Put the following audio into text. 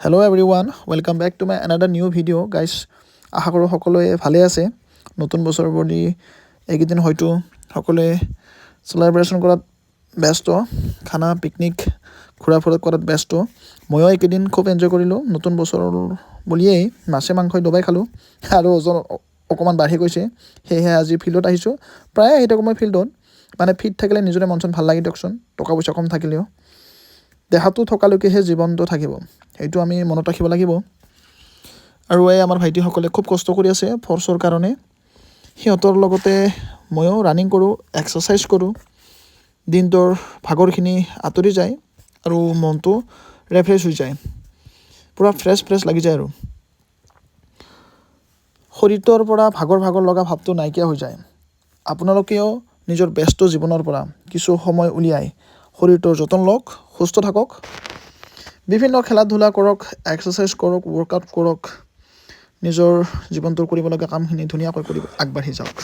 Hello everyone, welcome back to my another new video guys. আশা কৰোঁ সকলোৱে ভালে আছে। নতুন বছৰ বুলি এইকেইদিন হয়তো সকলোৱে সেলিব্ৰেশ্যন কৰাত ব্যস্ত, খানা পিকনিক ঘূৰা ফুৰা কৰাত ব্যস্ত। ময়ো এইকেইদিন খুব এনজয় কৰিলোঁ। নতুন বছৰ বুলিয়েই মাছে মাংসই দবাই খালোঁ আৰু ওজন অকণমান বাঢ়ি গৈছে। সেয়েহে আজি ফিল্ডত আহিছোঁ। প্ৰায় আহি থাকোঁ মই ফিল্ডত, মানে ফিট থাকিলে নিজৰে মন চন ভাল লাগি দিয়কচোন। টকা পইচা কম থাকিলেও দেহাটো থকালৈকেহে জীৱনটো থাকিব, সেইটো আমি মনত ৰাখিব লাগিব। আৰু এই আমাৰ ভাইটিসকলে খুব কষ্ট কৰি আছে ফৰ্চৰ কাৰণে। সিহঁতৰ লগতে ময়ো ৰানিং কৰোঁ, এক্সাৰচাইজ কৰোঁ। দিনটোৰ ভাগৰখিনি আঁতৰি যায় আৰু মনটো ৰিফ্ৰেছ হৈ যায়, পূৰা ফ্ৰেছ লাগি যায় আৰু শৰীৰটোৰ পৰা ভাগৰ লগা ভাৱটো নাইকিয়া হৈ যায়। আপোনালোকেও নিজৰ ব্যস্ত জীৱনৰ পৰা কিছু সময় উলিয়াই শৰীৰটোৰ যতন লওক, সুস্থ থাকক, বিভিন্ন খেলা ধূলা কৰক, এক্সাৰচাইজ কৰক, ৱৰ্কআউট কৰক, নিজৰ জীৱনটোৰ কৰিবলগীয়া কামখিনি ধুনীয়াকৈ কৰি আগবাঢ়ি যাওক।